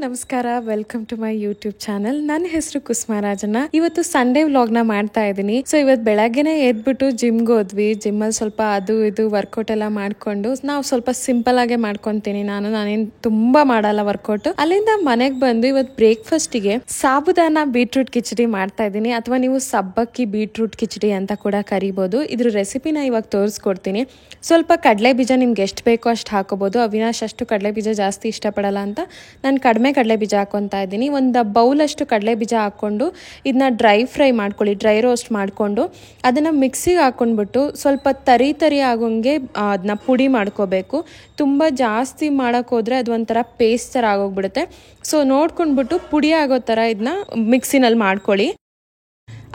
ನಮಸ್ಕಾರ, welcome to my YouTube channel. ನನ್ನ ಹೆಸರು ಕುಸುಮಾರಾಜನ. ಇವತ್ತು ಸಂಡೇ ವ್ಲಾಗ್ನ ಮಾಡ್ತಾ ಇದ್ದೀನಿ. ಸೊ ಇವತ್ತು ಬೆಳಗ್ಗೆನೆ ಎದ್ಬಿಟ್ಟು ಜಿಮ್ಗೆ ಹೋದ್ವಿ. ಜಿಮ್ಮಲ್ಲಿ ಸ್ವಲ್ಪ ಅದು ಇದು ವರ್ಕೌಟ್ ಎಲ್ಲ ಮಾಡ್ಕೊಂಡು ನಾವು ಸ್ವಲ್ಪ ಸಿಂಪಲ್ ಆಗೇ ಮಾಡ್ಕೊಂತೀನಿ. ನಾನೇನು ತುಂಬಾ ಮಾಡಲ್ಲ ವರ್ಕೌಟ್. ಅಲ್ಲಿಂದ ಮನೆಗೆ ಬಂದು ಇವತ್ತು ಬ್ರೇಕ್ಫಾಸ್ಟಿಗೆ ಸಾಬುದಾನ ಬೀಟ್ರೂಟ್ ಕಿಚಡಿ ಮಾಡ್ತಾ ಇದ್ದೀನಿ, ಅಥವಾ ನೀವು ಸಬ್ಬಕ್ಕಿ ಬೀಟ್ರೂಟ್ ಕಿಚಡಿ ಅಂತ ಕೂಡ ಕರಿಬಹುದು. ಇದ್ರ ರೆಸಿಪಿನ ಇವಾಗ ತೋರಿಸ್ಕೊಡ್ತೀನಿ. ಸ್ವಲ್ಪ ಕಡಲೆ ಬೀಜ ನಿಮ್ಗೆ ಎಷ್ಟು ಬೇಕೋ ಅಷ್ಟು ಹಾಕೋಬಹುದು. ಅವಿನಾಶ್ ಅಷ್ಟು ಕಡಲೆ ಬೀಜ ಜಾಸ್ತಿ ಇಷ್ಟಪಡಲ್ಲ ಅಂತ ನಾನು ಕಡಿಮೆ ಕಡಲೆ ಬೀಜ ಹಾಕೊತಾ ಇದ್ದೀನಿ. ಒಂದು ಬೌಲ್ ಅಷ್ಟು ಕಡಲೆ ಬೀಜ ಹಾಕ್ಕೊಂಡು ಇದನ್ನ ಡ್ರೈ ಫ್ರೈ ಮಾಡ್ಕೊಳ್ಳಿ, ಡ್ರೈ ರೋಸ್ಟ್ ಮಾಡಿಕೊಂಡು ಅದನ್ನು ಮಿಕ್ಸಿಗೆ ಹಾಕೊಂಡ್ಬಿಟ್ಟು ಸ್ವಲ್ಪ ತರಿ ಆಗೋಂಗೆ ಅದನ್ನ ಪುಡಿ ಮಾಡ್ಕೋಬೇಕು. ತುಂಬ ಜಾಸ್ತಿ ಮಾಡೋಕ್ಕೋದ್ರೆ ಅದು ಒಂಥರ ಪೇಸ್ಟ್ ಥರ ಆಗೋಗ್ಬಿಡುತ್ತೆ. ಸೊ ನೋಡ್ಕೊಂಡ್ಬಿಟ್ಟು ಪುಡಿ ಆಗೋ ಥರ ಇದನ್ನ ಮಿಕ್ಸಿನಲ್ಲಿ ಮಾಡ್ಕೊಳ್ಳಿ.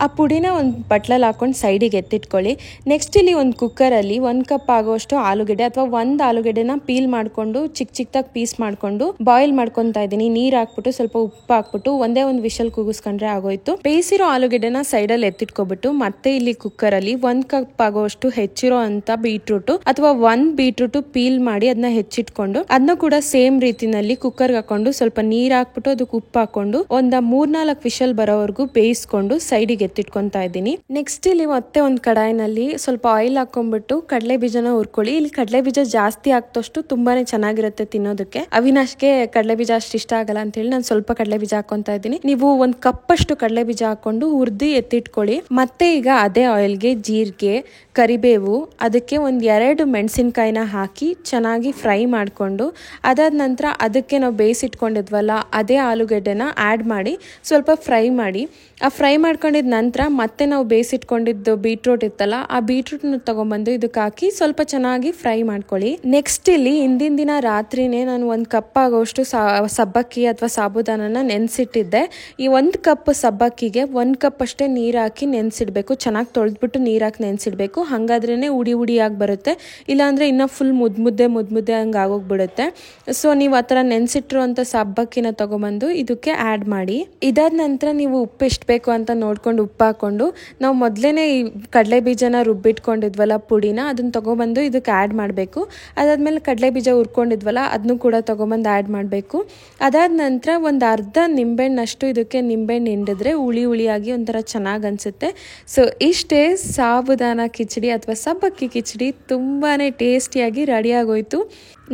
ಆ ಪುಡಿನ ಒಂದು ಬಟ್ಲಲ್ಲಿ ಹಾಕೊಂಡು ಸೈಡಿಗೆ ಎತ್ತಿಟ್ಕೊಳ್ಳಿ. ನೆಕ್ಸ್ಟ್ ಇಲ್ಲಿ ಒಂದು ಕುಕ್ಕರಲ್ಲಿ 1 ಕಪ್ ಆಗೋಷ್ಟು ಆಲೂಗೆಡ್ಡೆ ಅಥವಾ ಒಂದು ಆಲೂಗೆಡ್ಡೆನ ಪೀಲ್ ಮಾಡಿಕೊಂಡು ಚಿಕ್ಕದಾಗಿ ಪೀಸ್ ಮಾಡಿಕೊಂಡು ಬಾಯ್ಲ್ ಮಾಡ್ಕೊತಾ ಇದ್ದೀನಿ. ನೀರು ಹಾಕ್ಬಿಟ್ಟು ಸ್ವಲ್ಪ ಉಪ್ಪು ಹಾಕ್ಬಿಟ್ಟು ಒಂದೇ ಒಂದು ವಿಷಲ್ ಕೂಗಿಸ್ಕೊಂಡ್ರೆ ಆಗೋಯ್ತು. ಬೇಯಿಸಿರೋ ಆಲೂಗೆಡ್ಡೆನ ಸೈಡಲ್ಲಿ ಎತ್ತಿಟ್ಕೊಬಿಟ್ಟು ಮತ್ತೆ ಇಲ್ಲಿ ಕುಕ್ಕರಲ್ಲಿ 1 ಕಪ್ ಆಗೋಷ್ಟು ಹೆಚ್ಚಿರೋ ಅಂತ ಬೀಟ್ರೂಟು ಅಥವಾ 1 ಬೀಟ್ರೂಟು ಪೀಲ್ ಮಾಡಿ ಅದನ್ನ ಹೆಚ್ಚಿಟ್ಕೊಂಡು ಅದನ್ನ ಕೂಡ ಸೇಮ್ ರೀತಿನಲ್ಲಿ ಕುಕ್ಕರ್ಗೆ ಹಾಕೊಂಡು ಸ್ವಲ್ಪ ನೀರು ಹಾಕ್ಬಿಟ್ಟು ಅದಕ್ಕೆ ಉಪ್ಪು ಹಾಕೊಂಡು ಒಂದು 3-4 ವಿಷಲ್ ಬರೋವರೆಗೂ ಬೇಯಿಸ್ಕೊಂಡು ಸೈಡಿಗೆ ಎತ್ತಿಟ್ಕೊಂತಾ ಇದ್ದೀನಿ. ನೆಕ್ಸ್ಟ್ ಇಲ್ಲಿ ಮತ್ತೆ ಒಂದು ಕಡಾಯಿನಲ್ಲಿ ಸ್ವಲ್ಪ ಆಯಿಲ್ ಹಾಕೊಂಡ್ಬಿಟ್ಟು ಕಡಲೆ ಬೀಜನ ಹುರ್ಕೊಳ್ಳಿ. ಇಲ್ಲಿ ಕಡಲೆ ಬೀಜ ಜಾಸ್ತಿ ಹಾಕ್ದಷ್ಟು ತುಂಬಾನೇ ಚೆನ್ನಾಗಿರುತ್ತೆ ತಿನ್ನೋದಕ್ಕೆ. ಅವಿನಾಶ್ಗೆ ಕಡಲೆ ಬೀಜ ಅಷ್ಟು ಇಷ್ಟ ಆಗಲ್ಲ ಅಂತ ಹೇಳಿ ನಾನು ಸ್ವಲ್ಪ ಕಡಲೆ ಬೀಜ ಹಾಕೊಂತಾ ಇದ್ದೀನಿ. ನೀವು 1 ಕಪ್ ಅಷ್ಟು ಕಡಲೆ ಬೀಜ ಹಾಕೊಂಡು ಹುರಿದು ಎತ್ತಿಟ್ಕೊಳ್ಳಿ. ಮತ್ತೆ ಈಗ ಅದೇ ಆಯಿಲ್ಗೆ ಜೀರಿಗೆ, ಕರಿಬೇವು, ಅದಕ್ಕೆ 1-2 ಮೆಣಸಿನ್ಕಾಯಿನ ಹಾಕಿ ಚೆನ್ನಾಗಿ ಫ್ರೈ ಮಾಡಿಕೊಂಡು ಅದಾದ ನಂತರ ಅದಕ್ಕೆ ನಾವು ಬೇಯಿಸಿಟ್ಕೊಂಡಿದ್ವಲ್ಲ ಅದೇ ಆಲೂಗೆಡ್ಡೆನ ಆ್ಯಡ್ ಮಾಡಿ ಸ್ವಲ್ಪ ಫ್ರೈ ಮಾಡಿ. ಆ ಫ್ರೈ ಮಾಡ್ಕೊಂಡಿದ್ದ ನಂತರ ಮತ್ತೆ ನಾವು ಬೇಯಿಸಿಟ್ಕೊಂಡಿದ್ದು ಬೀಟ್ರೂಟ್ ಇತ್ತಲ್ಲ ಆ ಬೀಟ್ರೂಟ್ನ ತಗೊಂಡ್ಬಂದು ಇದಕ್ಕೆ ಹಾಕಿ ಸ್ವಲ್ಪ ಚೆನ್ನಾಗಿ ಫ್ರೈ ಮಾಡ್ಕೊಳ್ಳಿ. ನೆಕ್ಸ್ಟ್ ಇಲ್ಲಿ ಹಿಂದಿನ ದಿನ ರಾತ್ರಿನೇ ನಾನು 1 ಕಪ್ ಆಗೋಷ್ಟು ಸಬ್ಬಕ್ಕಿ ಅಥವಾ ಸಾಬುದಾನನ ನೆನೆಸಿಟ್ಟಿದ್ದೆ. ಈ 1 ಕಪ್ ಸಬ್ಬಕ್ಕಿಗೆ 1 ಕಪ್ ಅಷ್ಟೇ ನೀರು ಹಾಕಿ ನೆನೆಸಿಡ್ಬೇಕು. ಚೆನ್ನಾಗಿ ತೊಳೆದ್ಬಿಟ್ಟು ನೀರು ಹಾಕಿ ನೆನೆಸಿಡ್ಬೇಕು. ಹಾಗಾದ್ರೇ ಉಡಿಯಾಗಿ ಬರುತ್ತೆ. ಇಲ್ಲಾಂದ್ರೆ ಇನ್ನ ಫುಲ್ ಮುದ್ದೆ ಹಂಗೆ ಆಗೋಗ್ಬಿಡುತ್ತೆ. ಸೊ ನೀವು ಆ ಥರ ನೆನೆಸಿಟ್ಟಿರುವಂಥ ಸಬ್ಬಕ್ಕಿನ ತಗೊಂಬಂದು ಇದಕ್ಕೆ ಆ್ಯಡ್ ಮಾಡಿ. ಇದಾದ ನಂತರ ನೀವು ಉಪ್ಪು ಎಷ್ಟು ಬೇಕು ಅಂತ ನೋಡ್ಕೊಂಡು ಉಪ್ಪು ಹಾಕೊಂಡು ನಾವು ಮೊದಲೇನೆ ಈ ಕಡಲೆ ಬೀಜನ ರುಬ್ಬಿಟ್ಕೊಂಡಿದ್ವಲ್ಲ ಪುಡಿನ ಅದನ್ನ ತಗೊಬಂದು ಇದಕ್ಕೆ ಆ್ಯಡ್ ಮಾಡಬೇಕು. ಅದಾದ್ಮೇಲೆ ಕಡಲೆ ಬೀಜ ಹುರ್ಕೊಂಡಿದ್ವಲ್ಲ ಅದನ್ನು ಕೂಡ ತಗೊಬಂದು ಆ್ಯಡ್ ಮಾಡಬೇಕು. ಅದಾದ ನಂತರ ಒಂದು ಅರ್ಧ ನಿಂಬೆಹಣ್ಣಷ್ಟು ಇದಕ್ಕೆ ನಿಂಬೆಹಣ್ಣು ಹಿಂಡಿದ್ರೆ ಹುಳಿಯಾಗಿ ಒಂಥರ ಚೆನ್ನಾಗಿ ಅನಿಸುತ್ತೆ. ಸೊ ಇಷ್ಟೇ ಸಾಬುದಾನ ಕಿಚಡಿ ಅಥವಾ ಸಬ್ಬಕ್ಕಿ ಕಿಚಡಿ ತುಂಬಾನೇ ಟೇಸ್ಟಿಯಾಗಿ ರೆಡಿ ಆಗೋಯ್ತು.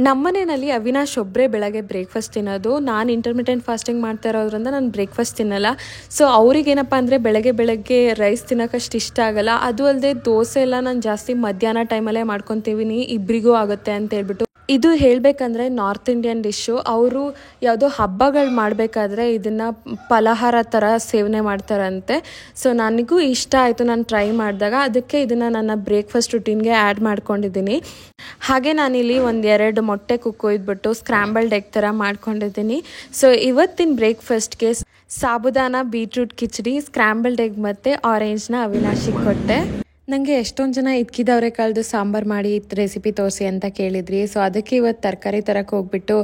ನಮ್ಮನೆಯಲ್ಲಿ ಅವಿನಾಶ್ ಒಬ್ಬರೇ ಬೆಳಗ್ಗೆ ಬ್ರೇಕ್ಫಾಸ್ಟ್ ತಿನ್ನೋದು. ನಾನು ಇಂಟರ್ಮಿಟೆಂಟ್ ಫಾಸ್ಟಿಂಗ್ ಮಾಡ್ತಾ ಇರೋದ್ರಿಂದ ನಾನು ಬ್ರೇಕ್ಫಾಸ್ಟ್ ತಿನ್ನಲ್ಲ. ಸೊ ಅವ್ರಿಗೇನಪ್ಪ ಅಂದರೆ ಬೆಳಗ್ಗೆ ರೈಸ್ ತಿನ್ನೋಕಷ್ಟು ಇಷ್ಟ ಆಗಲ್ಲ. ಅದು ಅಲ್ಲದೆ ದೋಸೆ ಎಲ್ಲ ನಾನು ಜಾಸ್ತಿ ಮಧ್ಯಾಹ್ನ ಟೈಮಲ್ಲೇ ಮಾಡ್ಕೊತೀವಿ, ಇಬ್ಬರಿಗೂ ಆಗುತ್ತೆ ಅಂತ ಹೇಳ್ಬಿಟ್ಟು. ಇದು ಹೇಳಬೇಕಂದ್ರೆ ನಾರ್ತ್ ಇಂಡಿಯನ್ ಡಿಶ್ಶು. ಅವರು ಯಾವುದೋ ಹಬ್ಬಗಳು ಮಾಡಬೇಕಾದ್ರೆ ಇದನ್ನು ಫಲಹಾರ ಥರ ಸೇವನೆ ಮಾಡ್ತಾರಂತೆ. ಸೊ ನನಗೂ ಇಷ್ಟ ಆಯಿತು, ನಾನು ಟ್ರೈ ಮಾಡಿದಾಗ. ಅದಕ್ಕೆ ಇದನ್ನು ನನ್ನ ಬ್ರೇಕ್ಫಾಸ್ಟ್ ರುಟೀನ್ಗೆ ಆ್ಯಡ್ ಮಾಡ್ಕೊಂಡಿದ್ದೀನಿ. ಹಾಗೆ ನಾನಿಲ್ಲಿ 1-2 ಮೊಟ್ಟೆ ಕುಕ್ಕೊಯ್ದ್ಬಿಟ್ಟು ಸ್ಕ್ರಾಂಬಲ್ಡ್ ಎಗ್ ಥರ ಮಾಡ್ಕೊಂಡಿದ್ದೀನಿ. ಸೊ ಇವತ್ತಿನ ಬ್ರೇಕ್ಫಾಸ್ಟ್ಗೆ ಸಾಬುದಾನ ಬೀಟ್ರೂಟ್ ಕಿಚಡಿ, ಸ್ಕ್ರಾಂಬಲ್ಡ್ ಎಗ್ ಮತ್ತು ಆರೆಂಜ್ನ ಅವಿನಾಶಿಗೆ ಕೊಟ್ಟೆ. ನನಗೆ ಎಷ್ಟೊಂದು ಜನ ಇದ್ಕಿದ ಅವರೆಕಾಳ್ದು ಸಾಂಬಾರು ಮಾಡಿ ರೆಸಿಪಿ ತೋರಿಸಿ ಅಂತ ಕೇಳಿದ್ರಿ. ಸೊ ಅದಕ್ಕೆ ಇವತ್ತು ತರಕಾರಿ ತರಕ್ಕೆ ಹೋಗ್ಬಿಟ್ಟು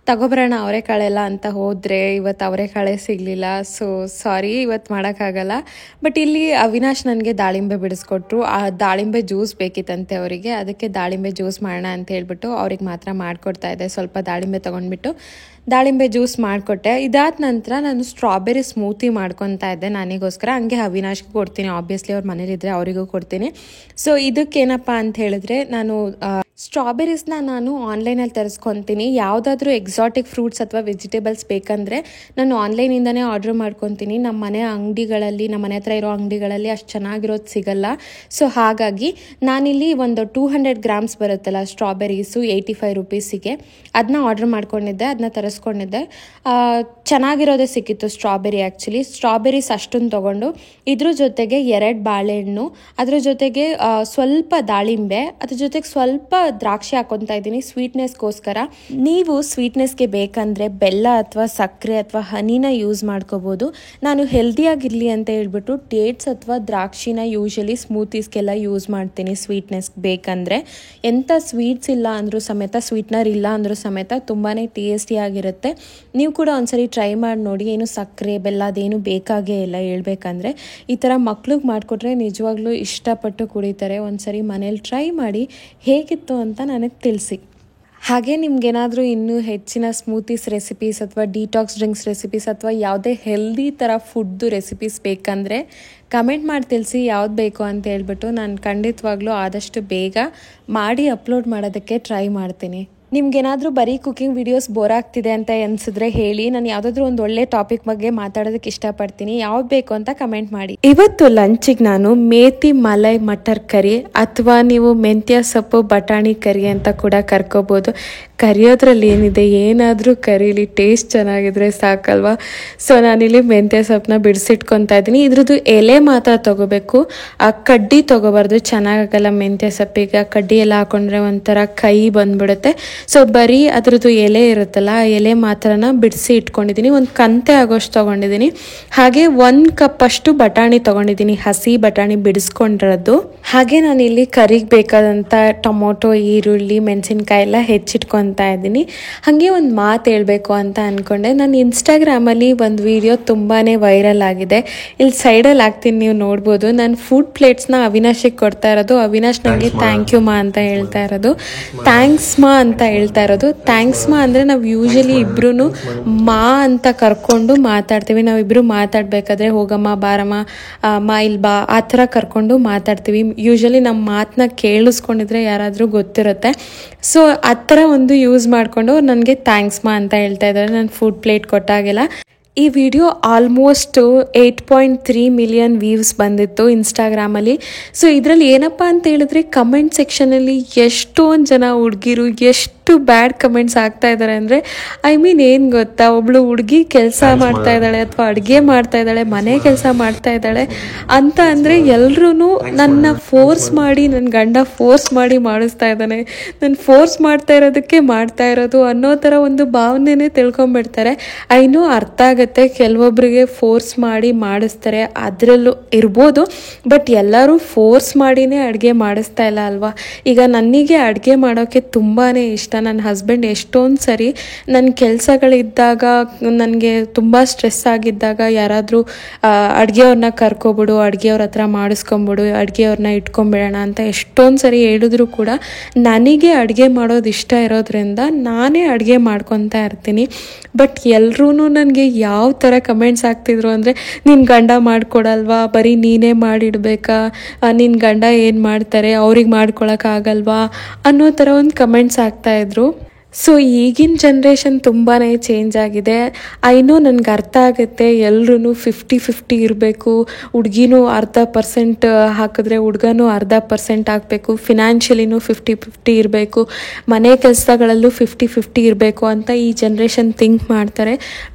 ತಗೊಬರೋಣ ಅವರೆಕಾಳೆಲ್ಲ ಅಂತ ಹೋದರೆ ಇವತ್ತು ಅವರೆಕಾಳೇ ಸಿಗಲಿಲ್ಲ. ಸೊ ಸಾರಿ, ಇವತ್ತು ಮಾಡೋಕ್ಕಾಗಲ್ಲ. ಬಟ್ ಇಲ್ಲಿ ಅವಿನಾಶ್ ನನಗೆ ದಾಳಿಂಬೆ ಬಿಡಿಸ್ಕೊಟ್ರು. ಆ ದಾಳಿಂಬೆ ಜ್ಯೂಸ್ ಬೇಕಿತ್ತಂತೆ ಅವರಿಗೆ. ಅದಕ್ಕೆ ದಾಳಿಂಬೆ ಜ್ಯೂಸ್ ಮಾಡೋಣ ಅಂತ ಹೇಳ್ಬಿಟ್ಟು ಅವ್ರಿಗೆ ಮಾತ್ರ ಮಾಡಿಕೊಡ್ತಾ ಇದ್ದೆ. ಸ್ವಲ್ಪ ದಾಳಿಂಬೆ ತೊಗೊಂಡ್ಬಿಟ್ಟು ದಾಳಿಂಬೆ ಜ್ಯೂಸ್ ಮಾಡಿಕೊಟ್ಟೆ. ಇದಾದ ನಂತರ ನಾನು ಸ್ಟ್ರಾಬೆರಿ ಸ್ಮೂತಿ ಮಾಡ್ಕೊತಾ ಇದ್ದೆ ನನಗೋಸ್ಕರ. ಹಂಗೆ ಅವಿನಾಶ್ಗೆ ಕೊಡ್ತೀನಿ, ಆಬ್ವಿಯಸ್ಲಿ ಅವ್ರ ಮನೇಲಿದ್ದರೆ ಅವರಿಗೂ ಕೊಡ್ತೀನಿ. ಸೊ ಇದಕ್ಕೇನಪ್ಪ ಅಂತ ಹೇಳಿದ್ರೆ ನಾನು ಸ್ಟ್ರಾಬೆರೀಸ್ನ ನಾನು ಆನ್ಲೈನಲ್ಲಿ ತರಿಸ್ಕೊತೀನಿ. ಯಾವುದಾದ್ರೂ ಎಕ್ಸಾಟಿಕ್ ಫ್ರೂಟ್ಸ್ ಅಥವಾ ವೆಜಿಟೇಬಲ್ಸ್ ಬೇಕಂದರೆ ನಾನು ಆನ್ಲೈನಿಂದನೇ ಆರ್ಡ್ರ್ ಮಾಡ್ಕೊತೀನಿ. ನಮ್ಮ ಮನೆ ಹತ್ರ ಇರೋ ಅಂಗಡಿಗಳಲ್ಲಿ ಅಷ್ಟು ಚೆನ್ನಾಗಿರೋದು ಸಿಗಲ್ಲ. ಸೊ ಹಾಗಾಗಿ ನಾನಿಲ್ಲಿ ಒಂದು 200 ಗ್ರಾಮ್ಸ್ ಬರುತ್ತಲ್ಲ ಸ್ಟ್ರಾಬೆರೀಸು 85 ರೂಪೀಸಿಗೆ, ಅದನ್ನ ಆರ್ಡ್ರ್ ಮಾಡ್ಕೊಂಡಿದ್ದೆ, ಅದನ್ನ ತರಿಸ್ಕೊಂಡಿದ್ದೆ. ಚೆನ್ನಾಗಿರೋದೇ ಸಿಕ್ಕಿತ್ತು ಸ್ಟ್ರಾಬೆರಿ. ಆ್ಯಕ್ಚುಲಿ ಸ್ಟ್ರಾಬೆರೀಸ್ ಅಷ್ಟೊಂದು ತೊಗೊಂಡು ಇದ್ರ ಜೊತೆಗೆ 2 ಬಾಳೆಹಣ್ಣು, ಅದ್ರ ಜೊತೆಗೆ ಸ್ವಲ್ಪ ದಾಳಿಂಬೆ, ಅದ್ರ ಜೊತೆಗೆ ಸ್ವಲ್ಪ ದ್ರಾಕ್ಷಿ ಹಾಕೊತಾ ಇದ್ದೀನಿ ಸ್ವೀಟ್ನೆಸ್ಗೋಸ್ಕರ. ನೀವು ಸ್ವೀಟ್ನೆಸ್ಗೆ ಬೇಕಂದರೆ ಬೆಲ್ಲ ಅಥವಾ ಸಕ್ಕರೆ ಅಥವಾ ಹನಿನ ಯೂಸ್ ಮಾಡ್ಕೋಬೋದು. ನಾನು ಹೆಲ್ದಿಯಾಗಿರಲಿ ಅಂತ ಹೇಳ್ಬಿಟ್ಟು ಡೇಟ್ಸ್ ಅಥವಾ ದ್ರಾಕ್ಷಿನ ಯೂಶಲಿ ಸ್ಮೂತೀಸ್ಗೆಲ್ಲ ಯೂಸ್ ಮಾಡ್ತೀನಿ ಸ್ವೀಟ್ನೆಸ್ ಬೇಕಂದರೆ. ಎಂಥ ಸ್ವೀಟ್ಸ್ ಇಲ್ಲ ಅಂದರೂ ಸಮೇತ, ಸ್ವೀಟ್ನರ್ ಇಲ್ಲ ಅಂದರೂ ಸಮೇತ ತುಂಬಾ ಟೇಸ್ಟಿಯಾಗಿರುತ್ತೆ. ನೀವು ಕೂಡ ಒಂದ್ಸರಿ ಟ್ರೈ ಮಾಡಿ ನೋಡಿ. ಏನು ಸಕ್ಕರೆ ಬೆಲ್ಲ ಅದೇನು ಬೇಕಾಗೇ ಇಲ್ಲ ಹೇಳ್ಬೇಕಂದ್ರೆ. ಈ ಥರ ಮಕ್ಳಿಗೆ ಮಾಡಿಕೊಟ್ರೆ ನಿಜವಾಗ್ಲೂ ಇಷ್ಟಪಟ್ಟು ಕುಡಿತಾರೆ. ಒಂದ್ಸರಿ ಮನೇಲಿ ಟ್ರೈ ಮಾಡಿ ಹೇಗಿತ್ತು ಅಂತ ನನಗೆ ತಿಳಿಸಿ. ಹಾಗೆ ನಿಮ್ಗೇನಾದರೂ ಇನ್ನೂ ಹೆಚ್ಚಿನ ಸ್ಮೂತೀಸ್ ರೆಸಿಪೀಸ್ ಅಥವಾ ಡಿಟಾಕ್ಸ್ ಡ್ರಿಂಕ್ಸ್ ರೆಸಿಪೀಸ್ ಅಥವಾ ಯಾವುದೇ ಹೆಲ್ದಿ ಥರ ಫುಡ್ದು ರೆಸಿಪೀಸ್ ಬೇಕಂದರೆ ಕಮೆಂಟ್ ಮಾಡಿ ತಿಳಿಸಿ ಯಾವ್ದು ಬೇಕು ಅಂತ ಹೇಳ್ಬಿಟ್ಟು ನಾನು ಖಂಡಿತವಾಗ್ಲೂ ಆದಷ್ಟು ಬೇಗ ಮಾಡಿ ಅಪ್ಲೋಡ್ ಮಾಡೋದಕ್ಕೆ ಟ್ರೈ ಮಾಡ್ತೀನಿ. ನಿಮ್ಗೇನಾದರೂ ಬರೀ ಕುಕಿಂಗ್ ವಿಡಿಯೋಸ್ ಬೋರ್ ಆಗ್ತಿದೆ ಅಂತ ಅನಿಸಿದ್ರೆ ಹೇಳಿ, ನಾನು ಯಾವುದಾದ್ರೂ ಒಂದು ಒಳ್ಳೆ ಟಾಪಿಕ್ ಬಗ್ಗೆ ಮಾತಾಡೋದಕ್ಕೆ ಇಷ್ಟಪಡ್ತೀನಿ. ಯಾವ್ದು ಬೇಕು ಅಂತ ಕಮೆಂಟ್ ಮಾಡಿ. ಇವತ್ತು ಲಂಚಿಗೆ ನಾನು ಮೇಥಿ ಮಲೈ ಮಟರ್ ಕರಿ ಅಥವಾ ನೀವು ಮೆಂತ್ಯ ಸೊಪ್ಪು ಬಟಾಣಿ ಕರಿ ಅಂತ ಕೂಡ ಕರ್ಕೋಬೋದು. ಕರಿಯೋದ್ರಲ್ಲಿ ಏನಿದೆ, ಏನಾದರೂ ಕರೀಲಿ, ಟೇಸ್ಟ್ ಚೆನ್ನಾಗಿದ್ರೆ ಸಾಕಲ್ವಾ. ಸೊ ನಾನಿಲ್ಲಿ ಮೆಂತ್ಯ ಸೊಪ್ಪನ್ನ ಬಿಡಿಸಿಟ್ಕೊತಾ ಇದ್ದೀನಿ. ಇದ್ರದ್ದು ಎಲೆ ಮಾತ್ರ ತೊಗೋಬೇಕು, ಆ ಕಡ್ಡಿ ತೊಗೋಬಾರ್ದು, ಚೆನ್ನಾಗಲ್ಲ ಮೆಂತ್ಯ ಸೊಪ್ಪಿಗೆ. ಕಡ್ಡಿ ಎಲ್ಲ ಹಾಕೊಂಡ್ರೆ ಒಂಥರ ಕೈ ಬಂದ್ಬಿಡುತ್ತೆ. ಸೊ ಬರೀ ಅದ್ರದ್ದು ಎಲೆ ಇರುತ್ತಲ್ಲ, ಆ ಎಲೆ ಮಾತ್ರನ ಬಿಡಿಸಿ ಇಟ್ಕೊಂಡಿದ್ದೀನಿ. ಒಂದು ಕಂತೆ ಆಗೋಷ್ಟು ತೊಗೊಂಡಿದ್ದೀನಿ. ಹಾಗೆ 1 ಕಪ್ ಅಷ್ಟು ಬಟಾಣಿ ತೊಗೊಂಡಿದ್ದೀನಿ, ಹಸಿ ಬಟಾಣಿ ಬಿಡಿಸ್ಕೊಂಡಿರೋದು. ಹಾಗೆ ನಾನಿಲ್ಲಿ ಕರಿಗೆ ಬೇಕಾದಂಥ ಟೊಮೊಟೊ, ಈರುಳ್ಳಿ, ಮೆಣಸಿನ್ಕಾಯಿ ಎಲ್ಲ ಹೆಚ್ಚಿಟ್ಕೊತಾ ಇದ್ದೀನಿ. ಹಾಗೆ ಒಂದು ಮಾತು ಹೇಳಬೇಕು ಅಂತ ಅಂದ್ಕೊಂಡೆ. ನಾನು ಇನ್ಸ್ಟಾಗ್ರಾಮಲ್ಲಿ ಒಂದು ವಿಡಿಯೋ ತುಂಬಾ ವೈರಲ್ ಆಗಿದೆ. ಇಲ್ಲಿ ಸೈಡಲ್ಲಿ ಹಾಕ್ತೀನಿ, ನೀವು ನೋಡ್ಬೋದು. ನಾನು ಫುಡ್ ಪ್ಲೇಟ್ಸ್ನ ಅವಿನಾಶಿಗೆ ಕೊಡ್ತಾ ಇರೋದು. ಅವಿನಾಶ್ ನನಗೆ ಥ್ಯಾಂಕ್ ಯು ಮಾ ಅಂತ ಹೇಳ್ತಾ ಇರೋದು, ಥ್ಯಾಂಕ್ಸ್ ಮಾ ಅಂತ ಹೇಳ್ತಾ ಇರೋದು. ಥ್ಯಾಂಕ್ಸ್ ಮಾ ಅಂದರೆ ನಾವು ಯೂಶಲಿ ಇಬ್ರು ಮಾ ಅಂತ ಕರ್ಕೊಂಡು ಮಾತಾಡ್ತೀವಿ. ನಾವಿಬ್ರು ಮಾತಾಡಬೇಕಾದ್ರೆ ಹೋಗಮ್ಮ, ಬಾರಮ್ಮ, ಮಾ ಇಲ್ಲಿ ಬಾ, ಆ ಥರ ಕರ್ಕೊಂಡು ಮಾತಾಡ್ತೀವಿ. ಯೂಶಲಿ ನಮ್ಮ ಮಾತನ್ನ ಕೇಳಿಸ್ಕೊಂಡಿದ್ರೆ ಯಾರಾದರೂ ಗೊತ್ತಿರುತ್ತೆ. ಸೊ ಆ ಥರ ಒಂದು ಯೂಸ್ ಮಾಡಿಕೊಂಡು ನನಗೆ ಥ್ಯಾಂಕ್ಸ್ ಮಾ ಅಂತ ಹೇಳ್ತಾ ಇದ್ದಾರೆ ನಾನು ಫುಡ್ ಪ್ಲೇಟ್ ಕೊಟ್ಟಾಗೆಲ್ಲ. ಈ ವಿಡಿಯೋ ಆಲ್ಮೋಸ್ಟ್ 8.3 ಮಿಲಿಯನ್ ವ್ಯೂಸ್ ಬಂದಿತ್ತು ಇನ್ಸ್ಟಾಗ್ರಾಮಲ್ಲಿ. ಸೊ ಇದರಲ್ಲಿ ಏನಪ್ಪ ಅಂತ ಹೇಳಿದ್ರೆ, ಕಮೆಂಟ್ ಸೆಕ್ಷನಲ್ಲಿ ಎಷ್ಟೊಂದು ಜನ ಹುಡುಗಿರು ಎಷ್ಟು ಬ್ಯಾಡ್ ಕಮೆಂಟ್ಸ್ ಆಗ್ತಾ ಇದ್ದಾರೆ ಅಂದರೆ, ಏನು ಗೊತ್ತಾ, ಒಬ್ಳು ಹುಡುಗಿ ಕೆಲಸ ಮಾಡ್ತಾ ಇದ್ದಾಳೆ ಅಥವಾ ಅಡುಗೆ ಮಾಡ್ತಾ ಇದ್ದಾಳೆ, ಮನೆ ಕೆಲಸ ಮಾಡ್ತಾ ಇದ್ದಾಳೆ ಅಂತ ಅಂದರೆ ಎಲ್ಲರೂ ನನ್ನ ಫೋರ್ಸ್ ಮಾಡಿ, ನನ್ನ ಗಂಡ ಫೋರ್ಸ್ ಮಾಡಿ ಮಾಡಿಸ್ತಾ ಇದ್ದಾನೆ, ನಾನು ಫೋರ್ಸ್ ಮಾಡ್ತಾ ಇರೋದಕ್ಕೆ ಮಾಡ್ತಾ ಇರೋದು ಅನ್ನೋ ಥರ ಒಂದು ಭಾವನೆನೇ ತಿಳ್ಕೊಂಬಿಡ್ತಾರೆ. ಐನೋ ಅರ್ಥ ಆಗುತ್ತೆ, ಕೆಲವೊಬ್ಬರಿಗೆ ಫೋರ್ಸ್ ಮಾಡಿ ಮಾಡಿಸ್ತಾರೆ, ಅದರಲ್ಲೂ ಇರ್ಬೋದು. ಬಟ್ ಎಲ್ಲರೂ ಫೋರ್ಸ್ ಮಾಡಿನೇ ಅಡುಗೆ ಮಾಡಿಸ್ತಾ ಇಲ್ಲ ಅಲ್ವಾ. ಈಗ ನನಗೆ ಅಡುಗೆ ಮಾಡೋಕ್ಕೆ ತುಂಬಾ ಇಷ್ಟ. ನನ್ನ ಹಸ್ಬೆಂಡ್ ಎಷ್ಟೊಂದು ಸರಿ ನನ್ನ ಕೆಲಸಗಳಿದ್ದಾಗ, ನನಗೆ ತುಂಬ ಸ್ಟ್ರೆಸ್ ಆಗಿದ್ದಾಗ ಯಾರಾದರೂ ಅಡುಗೆಯವ್ರನ್ನ ಕರ್ಕೊಬಿಡು, ಅಡುಗೆಯವ್ರ ಹತ್ರ ಮಾಡಿಸ್ಕೊಂಬಿಡು, ಅಡುಗೆಯವ್ರನ್ನ ಇಟ್ಕೊಂಬಿಡೋಣ ಅಂತ ಎಷ್ಟೊಂದು ಸರಿ ಹೇಳಿದ್ರು ಕೂಡ ನನಗೆ ಅಡುಗೆ ಮಾಡೋದು ಇಷ್ಟ ಇರೋದ್ರಿಂದ ನಾನೇ ಅಡುಗೆ ಮಾಡ್ಕೊತಾ ಇರ್ತೀನಿ. ಬಟ್ ಎಲ್ಲರೂ ನನಗೆ ಯಾವ ಥರ ಕಮೆಂಟ್ಸ್ ಆಗ್ತಿದ್ರು ಅಂದರೆ, ನಿನ್ನ ಗಂಡ ಮಾಡಿಕೊಡಲ್ವಾ, ಬರೀ ನೀನೇ ಮಾಡಿಡ್ಬೇಕಾ, ನಿನ್ನ ಗಂಡ ಏನು ಮಾಡ್ತಾರೆ, ಅವ್ರಿಗೆ ಮಾಡ್ಕೊಳಕ್ಕಾಗಲ್ವಾ ಅನ್ನೋ ಥರ ಒಂದು ಕಮೆಂಟ್ಸ್ ಆಗ್ತಾಯಿದ್ರು. ಸೊ ಈಗಿನ ಜನ್ರೇಷನ್ ತುಂಬಾ ಚೇಂಜ್ ಆಗಿದೆ. ಐನೋ ನನಗೆ ಅರ್ಥ ಆಗುತ್ತೆ, ಎಲ್ಲರೂ 50-50 ಇರಬೇಕು, ಹುಡುಗಿನೂ 0.5% ಹಾಕಿದ್ರೆ ಹುಡುಗನೂ 0.5% ಹಾಕಬೇಕು, ಫಿನಾನ್ಷಿಯಲಿನೂ 50-50 ಇರಬೇಕು, ಮನೆ ಕೆಲಸಗಳಲ್ಲೂ 50-50 ಇರಬೇಕು ಅಂತ ಈ ಜನ್ರೇಷನ್ ಥಿಂಕ್ ಮಾಡ್ತಾರೆ.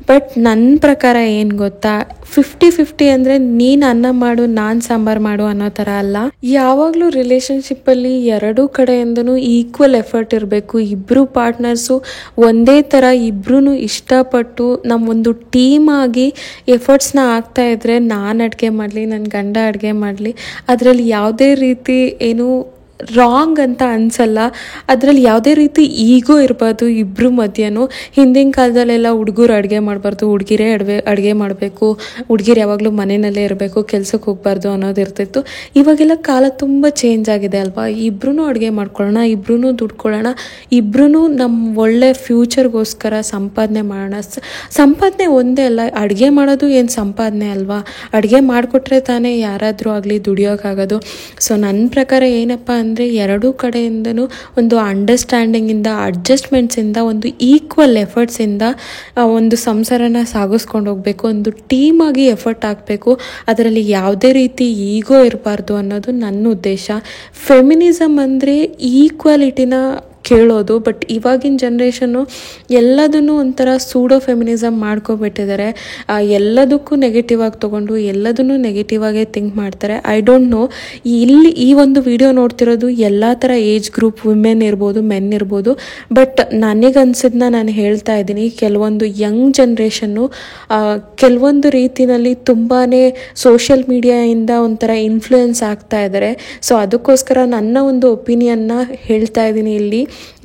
ಬಟ್ ನನ್ನ ಪ್ರಕಾರ ಏನು ಗೊತ್ತಾ, 50-50 ಅಂದರೆ ನೀನು ಅನ್ನ ಮಾಡು, ನಾನು ಸಾಂಬಾರು ಮಾಡು ಅನ್ನೋ ಥರ ಅಲ್ಲ. ಯಾವಾಗಲೂ ರಿಲೇಷನ್ಶಿಪ್ಪಲ್ಲಿ ಎರಡೂ ಕಡೆಯಿಂದನೂ ಈಕ್ವಲ್ ಎಫರ್ಟ್ ಇರಬೇಕು. ಇಬ್ಬರು ಪಾರ್ಟ್ನರ್ಸು ಒಂದೇ ಥರ ಇಬ್ಬರೂ ಇಷ್ಟಪಟ್ಟು ನಮ್ಮೊಂದು ಟೀಮ್ ಆಗಿ ಎಫರ್ಟ್ಸ್ನ ಹಾಕ್ತಾ ಇದ್ರೆ, ನಾನು ಅಡುಗೆ ಮಾಡಲಿ, ನನ್ನ ಗಂಡ ಅಡುಗೆ ಮಾಡಲಿ, ಅದರಲ್ಲಿ ಯಾವುದೇ ರೀತಿ ಏನು ರಾಂಗ್ ಅಂತ ಅನಿಸಲ್ಲ. ಅದರಲ್ಲಿ ಯಾವುದೇ ರೀತಿ ಈಗೋ ಇರಬಾರ್ದು ಇಬ್ಬರು ಮಧ್ಯನೂ. ಹಿಂದಿನ ಕಾಲದಲ್ಲೆಲ್ಲ ಹುಡುಗರು ಅಡುಗೆ ಮಾಡಬಾರ್ದು, ಹುಡುಗಿರೇ ಅಡುಗೆ ಮಾಡಬೇಕು, ಹುಡುಗಿರು ಯಾವಾಗಲೂ ಮನೆಯಲ್ಲೇ ಇರಬೇಕು, ಕೆಲ್ಸಕ್ಕೆ ಹೋಗಬಾರ್ದು ಅನ್ನೋದು ಇರ್ತಿತ್ತು. ಇವಾಗೆಲ್ಲ ಕಾಲ ತುಂಬ ಚೇಂಜ್ ಆಗಿದೆ ಅಲ್ವಾ. ಇಬ್ಬರೂ ಅಡುಗೆ ಮಾಡ್ಕೊಳ್ಳೋಣ, ಇಬ್ಬರೂ ದುಡ್ಕೊಳ್ಳೋಣ, ಇಬ್ಬರೂ ನಮ್ಮ ಒಳ್ಳೆ ಫ್ಯೂಚರ್ಗೋಸ್ಕರ ಸಂಪಾದನೆ ಮಾಡೋಣ. ಸಂಪಾದನೆ ಒಂದೇ ಅಲ್ಲ, ಅಡುಗೆ ಮಾಡೋದು ಏನು ಸಂಪಾದನೆ ಅಲ್ವಾ. ಅಡುಗೆ ಮಾಡಿಕೊಟ್ರೆ ತಾನೇ ಯಾರಾದರೂ ಆಗಲಿ ದುಡಿಯೋಕ್ಕಾಗೋದು. ಸೊ ನನ್ನ ಪ್ರಕಾರ ಏನಪ್ಪ ಅಂದರೆ, ಎರಡೂ ಕಡೆಯಿಂದನೂ ಒಂದು ಅಂಡರ್ಸ್ಟ್ಯಾಂಡಿಂಗಿಂದ, ಅಡ್ಜಸ್ಟ್ಮೆಂಟ್ಸಿಂದ, ಒಂದು ಈಕ್ವಲ್ ಎಫರ್ಟ್ಸಿಂದ ಒಂದು ಸಂಸಾರನ ಸಾಗಿಸ್ಕೊಂಡು ಹೋಗಬೇಕು. ಒಂದು ಟೀಮಾಗಿ ಎಫರ್ಟ್ ಹಾಕಬೇಕು. ಅದರಲ್ಲಿ ಯಾವುದೇ ರೀತಿ ಈಗೋ ಇರಬಾರ್ದು ಅನ್ನೋದು ನನ್ನ ಉದ್ದೇಶ. ಫೆಮಿನಿಸಮ್ ಅಂದರೆ ಈಕ್ವಾಲಿಟಿನ ಕೇಳೋದು. ಬಟ್ ಇವಾಗಿನ ಜನ್ರೇಷನ್ನು ಎಲ್ಲದನ್ನು ಒಂಥರ ಸೂಡೋ ಫೆಮಿನಿಸಮ್ ಮಾಡ್ಕೊಬಿಟ್ಟಿದ್ದಾರೆ. ಎಲ್ಲದಕ್ಕೂ ನೆಗೆಟಿವ್ ಆಗಿ ತೊಗೊಂಡು ಎಲ್ಲದನ್ನು ನೆಗೆಟಿವ್ ಆಗೇ ಥಿಂಕ್ ಮಾಡ್ತಾರೆ. ಐ ಡೋಂಟ್ ನೋ, ಇಲ್ಲಿ ಈ ಒಂದು ವಿಡಿಯೋ ನೋಡ್ತಿರೋದು ಎಲ್ಲ ಥರ ಏಜ್ ಗ್ರೂಪ್, ವಿಮೆನ್ ಇರ್ಬೋದು, ಮೆನ್ ಇರ್ಬೋದು. ಬಟ್ ನನಗನ್ಸಿದ್ನ ನಾನು ಹೇಳ್ತಾ ಇದ್ದೀನಿ, ಕೆಲವೊಂದು ಯಂಗ್ ಜನ್ರೇಷನ್ನು ಕೆಲವೊಂದು ರೀತಿಯಲ್ಲಿ ತುಂಬಾ ಸೋಷಿಯಲ್ ಮೀಡಿಯಾಯಿಂದ ಒಂಥರ ಇನ್ಫ್ಲೂಯೆನ್ಸ್ ಆಗ್ತಾ ಇದ್ದಾರೆ. ಸೊ ಅದಕ್ಕೋಸ್ಕರ ನನ್ನ ಒಂದು ಒಪಿನಿಯನ್ನ ಹೇಳ್ತಾ ಇದ್ದೀನಿ ಇಲ್ಲಿ.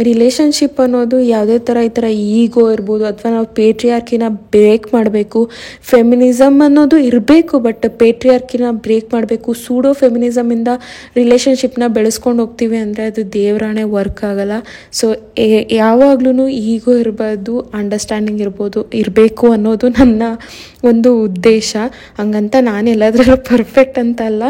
ರಿಲೇಷನ್ಶಿಪ್ ಅನ್ನೋದು ಯಾವುದೇ ಥರ ಈ ಥರ ಈಗೋ ಇರ್ಬೋದು ಅಥವಾ ನಾವು ಪೇಟ್ರಿಯಾರ್ಕಿನ ಬ್ರೇಕ್ ಮಾಡಬೇಕು, ಫೆಮಿನಿಸಮ್ ಅನ್ನೋದು ಇರಬೇಕು, ಬಟ್ ಪೇಟ್ರಿಯಾರ್ಕಿನ ಬ್ರೇಕ್ ಮಾಡಬೇಕು, ಸೂಡೋ ಫೆಮಿನಿಸಮಿಂದ ರಿಲೇಷನ್ಶಿಪ್ನ ಬೆಳೆಸ್ಕೊಂಡು ಹೋಗ್ತೀವಿ ಅಂದರೆ ಅದು ದೇವರಾಣೆ ವರ್ಕ್ ಆಗಲ್ಲ. ಸೊ ಯಾವಾಗ್ಲೂ ಈಗೋ ಇರಬಾರ್ದು, ಅಂಡರ್ಸ್ಟ್ಯಾಂಡಿಂಗ್ ಇರಬೇಕು ಅನ್ನೋದು ನನ್ನ ಒಂದು ಉದ್ದೇಶ. ಹಂಗಂತ ನಾನು ಎಲ್ಲದರಲ್ಲೂ ಪರ್ಫೆಕ್ಟ್ ಅಂತ ಅಲ್ಲ,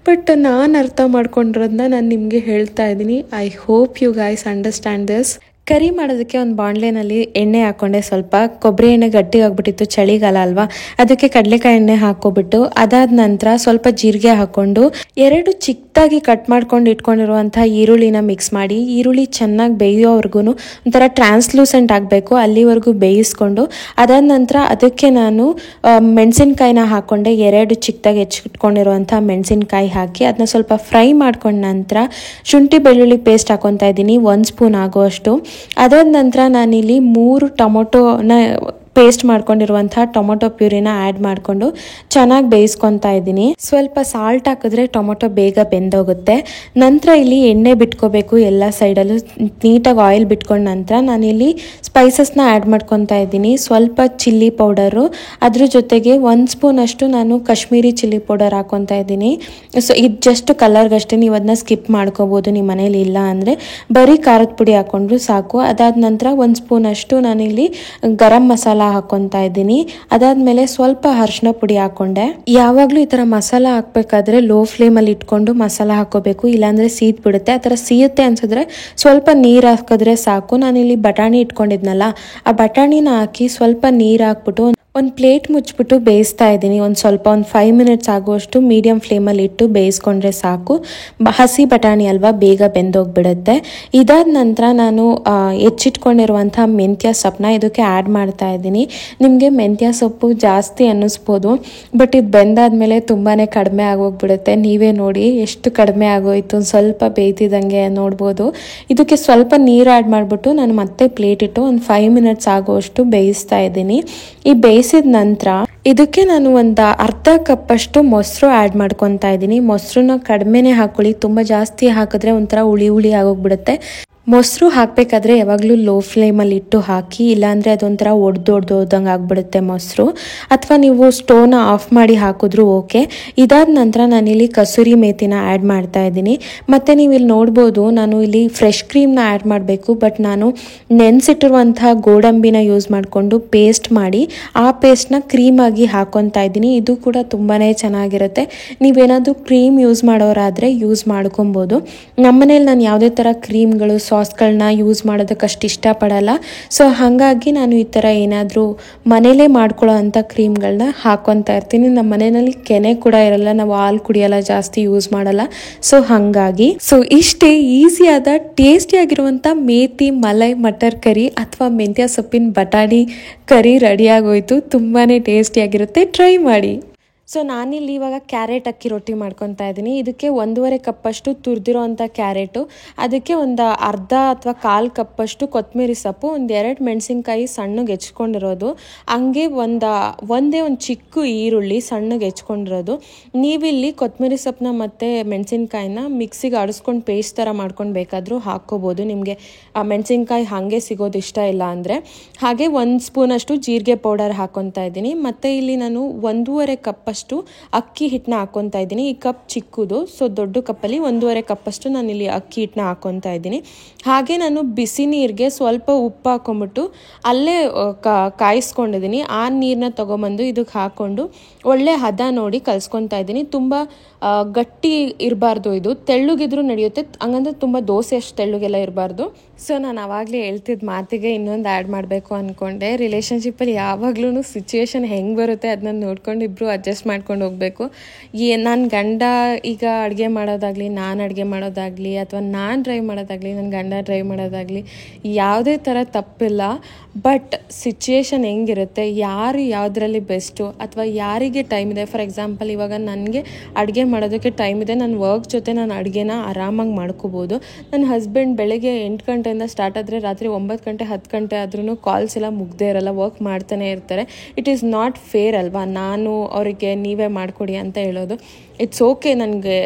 ಬಟ್ ನಾನು ಅರ್ಥ ಮಾಡ್ಕೊಂಡಿರೋದನ್ನ ನಾನು ನಿಮಗೆ ಹೇಳ್ತಾ ಇದ್ದೀನಿ. I hope you guys understand this. ಕರಿ ಮಾಡೋದಕ್ಕೆ ಒಂದು ಬಾಣಲೆನಲ್ಲಿ ಎಣ್ಣೆ ಹಾಕ್ಕೊಂಡೆ, ಸ್ವಲ್ಪ ಕೊಬ್ಬರಿ ಎಣ್ಣೆ ಗಟ್ಟಿಗಾಗ್ಬಿಟ್ಟಿತ್ತು, ಚಳಿಗಾಲ ಅಲ್ವಾ, ಅದಕ್ಕೆ ಕಡಲೆಕಾಯಿ ಎಣ್ಣೆ ಹಾಕ್ಕೊಬಿಟ್ಟು ಅದಾದ ನಂತರ ಸ್ವಲ್ಪ ಜೀರಿಗೆ ಹಾಕ್ಕೊಂಡು 2 ಚಿಕ್ಕದಾಗಿ ಕಟ್ ಮಾಡ್ಕೊಂಡು ಇಟ್ಕೊಂಡಿರುವಂಥ ಈರುಳ್ಳಿನ ಮಿಕ್ಸ್ ಮಾಡಿ, ಈರುಳ್ಳಿ ಚೆನ್ನಾಗಿ ಬೇಯೋವರೆಗೂ ಒಂಥರ ಟ್ರಾನ್ಸ್ಲೂಸೆಂಟ್ ಆಗಬೇಕು, ಅಲ್ಲಿವರೆಗೂ ಬೇಯಿಸ್ಕೊಂಡು ಅದಾದ ನಂತರ ಅದಕ್ಕೆ ನಾನು ಮೆಣಸಿನ್ಕಾಯಿನ ಹಾಕ್ಕೊಂಡೆ. 2 ಚಿಕ್ಕದಾಗಿ ಹೆಚ್ಚಿಟ್ಕೊಂಡಿರುವಂಥ ಮೆಣಸಿನ್ಕಾಯಿ ಹಾಕಿ ಅದನ್ನ ಸ್ವಲ್ಪ ಫ್ರೈ ಮಾಡ್ಕೊಂಡ ನಂತರ ಶುಂಠಿ ಬೆಳ್ಳುಳ್ಳಿ ಪೇಸ್ಟ್ ಹಾಕ್ಕೊತಾ ಇದ್ದೀನಿ, 1 ಸ್ಪೂನ್ ಆಗುವಷ್ಟು. ಅದಾದ ನಂತರ ನಾನಿಲ್ಲಿ 3 ಟೊಮೊಟೊನ ಪೇಸ್ಟ್ ಮಾಡ್ಕೊಂಡಿರುವಂಥ ಟೊಮೊಟೊ ಪ್ಯೂರಿನ ಆ್ಯಡ್ ಮಾಡಿಕೊಂಡು ಚೆನ್ನಾಗಿ ಬೇಯಿಸ್ಕೊತಾ ಇದ್ದೀನಿ. ಸ್ವಲ್ಪ ಸಾಲ್ಟ್ ಹಾಕಿದ್ರೆ ಟೊಮೊಟೊ ಬೇಗ ಬೆಂದೋಗುತ್ತೆ. ನಂತರ ಇಲ್ಲಿ ಎಣ್ಣೆ ಬಿಟ್ಕೋಬೇಕು, ಎಲ್ಲ ಸೈಡಲ್ಲೂ ನೀಟಾಗಿ ಆಯಿಲ್ ಬಿಟ್ಕೊಂಡ ನಂತರ ನಾನಿಲ್ಲಿ ಸ್ಪೈಸಸ್ನ ಆ್ಯಡ್ ಮಾಡ್ಕೊತಾ ಇದ್ದೀನಿ. ಸ್ವಲ್ಪ ಚಿಲ್ಲಿ ಪೌಡರು, ಅದ್ರ ಜೊತೆಗೆ 1 ಸ್ಪೂನ್ ಅಷ್ಟು ನಾನು ಕಾಶ್ಮೀರಿ ಚಿಲ್ಲಿ ಪೌಡರ್ ಹಾಕ್ಕೊತಾ ಇದ್ದೀನಿ. ಸೊ ಇದು ಜಸ್ಟ್ ಕಲರ್ಗಷ್ಟೇ, ನೀವು ಅದನ್ನ ಸ್ಕಿಪ್ ಮಾಡ್ಕೋಬೋದು ನಿಮ್ಮ ಮನೇಲಿ ಇಲ್ಲ ಅಂದರೆ. ಬರೀ ಖಾರದ ಪುಡಿ ಹಾಕ್ಕೊಂಡ್ರು ಸಾಕು. ಅದಾದ ನಂತರ 1 ಸ್ಪೂನ್ ಅಷ್ಟು ನಾನಿಲ್ಲಿ ಗರಂ ಮಸಾಲ ಹಾಕ್ಕೊತಾ ಇದ್ದೀನಿ. ಅದಾದ್ಮೇಲೆ ಸ್ವಲ್ಪ ಅರಿಶಿನ ಪುಡಿ ಹಾಕೊಂಡೆ. ಯಾವಾಗಲೂ ಈ ಥರ ಮಸಾಲ ಹಾಕಬೇಕಾದ್ರೆ ಲೋ ಫ್ಲೇಮಲ್ಲಿ ಇಟ್ಕೊಂಡು ಮಸಾಲ ಹಾಕೋಬೇಕು, ಇಲ್ಲಾಂದರೆ ಸೀದ್ ಬಿಡುತ್ತೆ. ಆ ಥರ ಸೀಯುತ್ತೆ ಅನ್ಸಿದ್ರೆ ಸ್ವಲ್ಪ ನೀರು ಹಾಕಿದ್ರೆ ಸಾಕು. ನಾನಿಲ್ಲಿ ಬಟಾಣಿ ಇಟ್ಕೊಂಡಿದ್ನಲ್ಲ, ಆ ಬಟಾಣಿನ ಹಾಕಿ ಸ್ವಲ್ಪ ನೀರು ಹಾಕ್ಬಿಟ್ಟು ಒಂದು ಪ್ಲೇಟ್ ಮುಚ್ಚಿಬಿಟ್ಟು ಬೇಯಿಸ್ತಾ ಇದ್ದೀನಿ. ಒಂದು 5 ಮಿನಿಟ್ಸ್ ಆಗುವಷ್ಟು ಮೀಡಿಯಂ ಫ್ಲೇಮಲ್ಲಿ ಇಟ್ಟು ಬೇಯಿಸ್ಕೊಂಡ್ರೆ ಸಾಕು. ಹಸಿ ಬಟಾಣಿ ಅಲ್ವಾ, ಬೇಗ ಬೆಂದೋಗ್ಬಿಡುತ್ತೆ. ಇದಾದ ನಂತರ ನಾನು ಹೆಚ್ಚಿಟ್ಕೊಂಡಿರುವಂಥ ಮೆಂತ್ಯ ಸೊಪ್ಪನ್ನ ಇದಕ್ಕೆ ಆ್ಯಡ್ ಮಾಡ್ತಾ ಇದ್ದೀನಿ. ನಿಮಗೆ ಮೆಂತ್ಯ ಸೊಪ್ಪು ಜಾಸ್ತಿ ಅನ್ನಿಸ್ಬೋದು, ಬಟ್ ಇದು ಬೆಂದಾದ್ಮೇಲೆ ತುಂಬಾ ಕಡಿಮೆ ಆಗೋಗ್ಬಿಡುತ್ತೆ. ನೀವೇ ನೋಡಿ ಎಷ್ಟು ಕಡಿಮೆ ಆಗೋಯ್ತು, ಸ್ವಲ್ಪ ಬೇಯ್ತಿದ್ದಂಗೆ ನೋಡ್ಬೋದು. ಇದಕ್ಕೆ ಸ್ವಲ್ಪ ನೀರು ಆ್ಯಡ್ ಮಾಡಿಬಿಟ್ಟು ನಾನು ಮತ್ತೆ ಪ್ಲೇಟ್ ಇಟ್ಟು ಒಂದು 5 ಮಿನಿಟ್ಸ್ ಆಗುವಷ್ಟು ಬೇಯಿಸ್ತಾ ಇದ್ದೀನಿ. ಈ ಬೇಯಿಸಿದ ನಂತರ ಇದಕ್ಕೆ ನಾನು ಒಂದು ಅರ್ಧ ಕಪ್ಪಷ್ಟು ಮೊಸರು ಆ್ಯಡ್ ಮಾಡ್ಕೊತಾ ಇದ್ದೀನಿ. ಮೊಸರನ್ನ ಕಡಿಮೆನೇ ಹಾಕೊಳ್ಳಿ, ತುಂಬ ಜಾಸ್ತಿ ಹಾಕಿದ್ರೆ ಒಂಥರ ಹುಳಿ ಆಗೋಗ್ಬಿಡುತ್ತೆ. ಮೊಸರು ಹಾಕಬೇಕಾದ್ರೆ ಯಾವಾಗಲೂ ಲೋ ಫ್ಲೇಮಲ್ಲಿ ಇಟ್ಟು ಹಾಕಿ, ಇಲ್ಲಾಂದರೆ ಅದೊಂಥರ ಒಡ್ದೋದಂಗೆ ಆಗ್ಬಿಡುತ್ತೆ ಮೊಸರು. ಅಥವಾ ನೀವು ಸ್ಟೋವ್ನ ಆಫ್ ಮಾಡಿ ಹಾಕಿದ್ರೂ ಓಕೆ. ಇದಾದ ನಂತರ ನಾನಿಲ್ಲಿ ಕಸೂರಿ ಮೇಥಿನ ಆ್ಯಡ್ ಮಾಡ್ತಾ ಇದ್ದೀನಿ. ಮತ್ತು ನೀವು ಇಲ್ಲಿ ನೋಡ್ಬೋದು, ನಾನು ಇಲ್ಲಿ ಫ್ರೆಶ್ ಕ್ರೀಮ್ನ ಆ್ಯಡ್ ಮಾಡಬೇಕು, ಬಟ್ ನಾನು ನೆನೆಸಿಟ್ಟಿರುವಂಥ ಗೋಡಂಬಿನ ಯೂಸ್ ಮಾಡಿಕೊಂಡು ಪೇಸ್ಟ್ ಮಾಡಿ ಆ ಪೇಸ್ಟ್ನ ಕ್ರೀಮಾಗಿ ಹಾಕ್ಕೊತಾ ಇದ್ದೀನಿ. ಇದು ಕೂಡ ತುಂಬಾ ಚೆನ್ನಾಗಿರುತ್ತೆ. ನೀವೇನಾದರೂ ಕ್ರೀಮ್ ಯೂಸ್ ಮಾಡೋರಾದರೆ ಯೂಸ್ ಮಾಡ್ಕೊಬೋದು. ನಮ್ಮನೇಲಿ ನಾನು ಯಾವುದೇ ಥರ ಕ್ರೀಮ್ಗಳು ಸಾಸ್ಗಳನ್ನ ಯೂಸ್ ಮಾಡೋದಕ್ಕಷ್ಟು ಇಷ್ಟಪಡಲ್ಲ. ಸೊ ಹಾಗಾಗಿ ನಾನು ಈ ಥರ ಏನಾದರೂ ಮನೇಲೇ ಮಾಡ್ಕೊಳ್ಳೋ ಅಂಥ ಕ್ರೀಮ್ಗಳನ್ನ ಹಾಕ್ಕೊತಾ ಇರ್ತೀನಿ. ನಮ್ಮ ಮನೆಯಲ್ಲಿ ಕೆನೆ ಕೂಡ ಇರಲ್ಲ, ನಾವು ಹಾಲು ಕುಡಿಯಲ್ಲ, ಜಾಸ್ತಿ ಯೂಸ್ ಮಾಡಲ್ಲ. ಸೊ ಹಾಗಾಗಿ ಇಷ್ಟೇ ಈಸಿಯಾದ ಟೇಸ್ಟಿಯಾಗಿರುವಂಥ ಮೇಥಿ ಮಲೈ ಮಟರ್ ಕರಿ ಅಥವಾ ಮೆಂತ್ಯ ಸೊಪ್ಪಿನ ಬಟಾಣಿ ಕರಿ ರೆಡಿಯಾಗೋಯ್ತು. ತುಂಬಾ ಟೇಸ್ಟಿಯಾಗಿರುತ್ತೆ, ಟ್ರೈ ಮಾಡಿ. ಸೊ ನಾನಿಲ್ಲಿ ಇವಾಗ ಕ್ಯಾರೆಟ್ ಅಕ್ಕಿ ರೊಟ್ಟಿ ಮಾಡ್ಕೊತಾ ಇದ್ದೀನಿ. ಇದಕ್ಕೆ 1.5 ಕಪ್ಪಷ್ಟು ತುರಿದಿರೋ ಅಂಥ ಕ್ಯಾರೆಟು, ಅದಕ್ಕೆ ಒಂದು ಅರ್ಧ ಅಥವಾ 1/4 ಕಪ್ಪಷ್ಟು ಕೊತ್ತಂಬರಿ ಸೊಪ್ಪು, 2 ಮೆಣಸಿನ್ಕಾಯಿ ಸಣ್ಣಗೆ ಹೆಚ್ಕೊಂಡಿರೋದು, ಹಂಗೆ ಒಂದೇ ಒಂದು ಚಿಕ್ಕ ಈರುಳ್ಳಿ ಸಣ್ಣಗೆ ಹೆಚ್ಕೊಂಡಿರೋದು. ನೀವಿಲ್ಲಿ ಕೊತ್ತಂಬರಿ ಸೊಪ್ಪನ್ನ ಮತ್ತು ಮೆಣಸಿನ್ಕಾಯಿನ ಮಿಕ್ಸಿಗೆ ಆಡಿಸ್ಕೊಂಡು ಪೇಸ್ಟ್ ಥರ ಮಾಡ್ಕೊಂಡು ಬೇಕಾದರೂ ಹಾಕ್ಕೋಬೋದು, ನಿಮಗೆ ಮೆಣಸಿನ್ಕಾಯಿ ಹಾಗೆ ಸಿಗೋದು ಇಷ್ಟ ಇಲ್ಲ ಅಂದರೆ. ಹಾಗೆ 1 ಸ್ಪೂನಷ್ಟು ಜೀರಿಗೆ ಪೌಡರ್ ಹಾಕ್ಕೊತಾ ಇದ್ದೀನಿ. ಮತ್ತು ಇಲ್ಲಿ ನಾನು 1.5 ಕಪ್ಪಷ್ಟು ಅಕ್ಕಿ ಹಿಟ್ಟನ್ನ ಹಾಕ್ಕೊತಾ ಇದ್ದೀನಿ. ಈ ಕಪ್ ಚಿಕ್ಕದು, ಸೊ ದೊಡ್ಡ ಕಪ್ಪಲ್ಲಿ 1.5 ಕಪ್ಪಷ್ಟು ನಾನಿಲ್ಲಿ ಅಕ್ಕಿ ಹಿಟ್ಟನ್ನ ಹಾಕ್ಕೊತಾ ಇದ್ದೀನಿ. ಹಾಗೆ ನಾನು ಬಿಸಿ ನೀರಿಗೆ ಸ್ವಲ್ಪ ಉಪ್ಪು ಹಾಕ್ಕೊಂಬಿಟ್ಟು ಅಲ್ಲೇ ಕಾಯಿಸ್ಕೊಂಡಿದ್ದೀನಿ. ಆ ನೀರನ್ನ ತೊಗೊಂಬಂದು ಇದಕ್ಕೆ ಹಾಕ್ಕೊಂಡು ಒಳ್ಳೆ ಹದ ನೋಡಿ ಕಲಿಸ್ಕೊತಾ ಇದ್ದೀನಿ. ತುಂಬ ಗಟ್ಟಿ ಇರಬಾರ್ದು, ಇದು ತೆಳ್ಳಗಿದ್ರೂ ನಡೆಯುತ್ತೆ, ಹಂಗಂದ್ರೆ ತುಂಬ ದೋಸೆ ಅಷ್ಟು ತೆಳ್ಳಗೆಲ್ಲ ಇರಬಾರ್ದು. ಸೊ ನಾನು ಆವಾಗಲೇ ಹೇಳ್ತಿದ್ದ ಮಾತಿಗೆ ಇನ್ನೊಂದು ಆ್ಯಡ್ ಮಾಡಬೇಕು ಅಂದ್ಕೊಂಡೆ. ರಿಲೇಷನ್ಶಿಪ್ಪಲ್ಲಿ ಯಾವಾಗ್ಲೂ ಸಿಚುವೇಶನ್ ಹೆಂಗೆ ಬರುತ್ತೆ ಅದನ್ನ ನೋಡ್ಕೊಂಡು ಇಬ್ಬರು ಅಡ್ಜಸ್ಟ್ ಮಾಡ್ಕೊಂಡು ಹೋಗಬೇಕು. ನನ್ನ ಗಂಡ ಈಗ ಅಡುಗೆ ಮಾಡೋದಾಗಲಿ, ನಾನು ಅಡುಗೆ ಮಾಡೋದಾಗಲಿ, ಅಥವಾ ನಾನು ಡ್ರೈವ್ ಮಾಡೋದಾಗಲಿ, ನನ್ನ ಗಂಡ ಡ್ರೈವ್ ಮಾಡೋದಾಗಲಿ, ಯಾವುದೇ ಥರ ತಪ್ಪಿಲ್ಲ. ಬಟ್ ಸಿಚುವೇಶನ್ ಹೆಂಗಿರುತ್ತೆ, ಯಾರು ಯಾವುದರಲ್ಲಿ ಬೆಸ್ಟು, ಅಥವಾ ಯಾರಿಗೆ ಟೈಮ್ ಇದೆ. ಫಾರ್ ಎಕ್ಸಾಂಪಲ್ ಇವಾಗ ನನಗೆ ಅಡುಗೆ ಮಾಡೋದಕ್ಕೆ ಟೈಮ್ ಇದೆ, ನನ್ನ ವರ್ಕ್ ಜೊತೆ ನಾನು ಅಡುಗೆನ ಆರಾಮಾಗಿ ಮಾಡ್ಕೋಬೋದು. ನನ್ನ ಹಸ್ಬೆಂಡ್ ಬೆಳಗ್ಗೆ 8 ಗಂಟೆಯಿಂದ ಸ್ಟಾರ್ಟ್ ಆದರೆ ರಾತ್ರಿ 9 ಗಂಟೆ 10 ಗಂಟೆ ಆದ್ರೂ ಕಾಲ್ಸ್ ಎಲ್ಲ ಮುಗ್ದೇ ಇರಲ್ಲ, ವರ್ಕ್ ಮಾಡ್ತಾನೆ ಇರ್ತಾರೆ. ಇಟ್ ಈಸ್ ನಾಟ್ ಫೇರ್ ಅಲ್ವಾ. ನಾನು ಅವರಿಗೆ ನೀವೇ ಮಾಡಿಕೊಡಿ ಅಂತ ಹೇಳೋದು. ಇಟ್ಸ್ ಓಕೆ, ನನಗೆ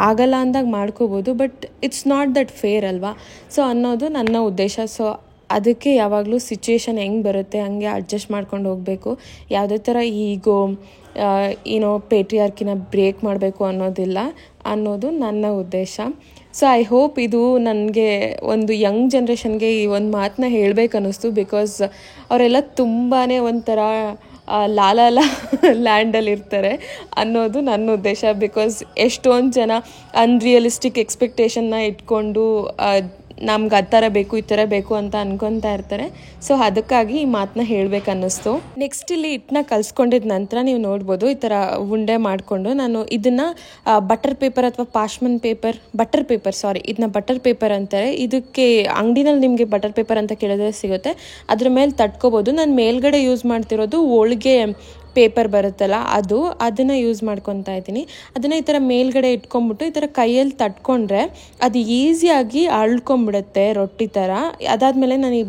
ಆಗಲ್ಲ ಅಂದಾಗ ಮಾಡ್ಕೋಬೋದು, but it's not that fair ಅಲ್ವಾ. ಸೊ ಅನ್ನೋದು ನನ್ನ ಉದ್ದೇಶ. ಸೊ ಅದಕ್ಕೆ ಯಾವಾಗಲೂ ಸಿಚುವೇಶನ್ ಹೆಂಗೆ ಬರುತ್ತೆ ಹಂಗೆ ಅಡ್ಜಸ್ಟ್ ಮಾಡ್ಕೊಂಡು ಹೋಗಬೇಕು. ಯಾವುದೇ ಥರ ಈಗೋ ಪೇಟ್ರಿಯಾರ್ಕಿನ ಬ್ರೇಕ್ ಮಾಡಬೇಕು ಅನ್ನೋದು ನನ್ನ ಉದ್ದೇಶ. ಸೊ ಐ ಹೋಪ್ ಇದು ನನಗೆ ಒಂದು ಯಂಗ್ ಜನ್ರೇಷನ್ಗೆ ಈ ಒಂದು ಮಾತನ್ನ ಹೇಳಬೇಕು ಅನ್ನಿಸ್ತು. ಬಿಕಾಸ್ ಅವರೆಲ್ಲ ತುಂಬಾ ಒಂಥರ ಲಾಲಾಲ ಲ್ಯಾಂಡಲ್ಲಿ ಇರ್ತಾರೆ ಅನ್ನೋದು ನನ್ನ ಉದ್ದೇಶ. ಬಿಕಾಸ್ ಎಷ್ಟೊಂದು ಜನ ಅನ್ರಿಯಲಿಸ್ಟಿಕ್ ಎಕ್ಸ್ಪೆಕ್ಟೇಷನ್ನ ಇಟ್ಕೊಂಡು ನಮ್ಗೆ ಆ ಥರ ಬೇಕು ಈ ಥರ ಬೇಕು ಅಂತ ಅನ್ಕೊತಾ ಇರ್ತಾರೆ. ಸೊ ಅದಕ್ಕಾಗಿ ಈ ಮಾತನ್ನ ಹೇಳಬೇಕು ಅನ್ನಿಸ್ತು. ನೆಕ್ಸ್ಟ್ ಇಲ್ಲಿ ಹಿಟ್ಟನ್ನ ಕಲಿಸ್ಕೊಂಡಿದ ನಂತರ ನೀವು ನೋಡ್ಬೋದು ಈ ಥರ ಉಂಡೆ ಮಾಡಿಕೊಂಡು ನಾನು ಇದನ್ನು ಬಟರ್ ಪೇಪರ್ ಅಥವಾ ಪಾಶ್ಮನ್ ಪೇಪರ್ ಇದನ್ನ ಬಟರ್ ಪೇಪರ್ ಅಂತಾರೆ. ಇದಕ್ಕೆ ಅಂಗಡಿನಲ್ಲಿ ನಿಮಗೆ ಬಟರ್ ಪೇಪರ್ ಅಂತ ಕೇಳಿದ್ರೆ ಸಿಗುತ್ತೆ. ಅದ್ರ ಮೇಲೆ ತಟ್ಕೋಬೋದು. ನಾನು ಮೇಲ್ಗಡೆ ಯೂಸ್ ಮಾಡ್ತಿರೋದು ಹೋಳಿಗೆ ಪೇಪರ್ ಬರುತ್ತಲ್ಲ ಅದನ್ನು ಯೂಸ್ ಮಾಡ್ಕೊತಾ ಇದ್ದೀನಿ. ಅದನ್ನು ಈ ಥರ ಮೇಲ್ಗಡೆ ಇಟ್ಕೊಂಡ್ಬಿಟ್ಟು ಈ ಥರ ಕೈಯಲ್ಲಿ ತಟ್ಕೊಂಡ್ರೆ ಅದು ಈಸಿಯಾಗಿ ಅಳ್ಕೊಂಬಿಡುತ್ತೆ ರೊಟ್ಟಿ ಥರ. ಅದಾದಮೇಲೆ ನಾನು ಈ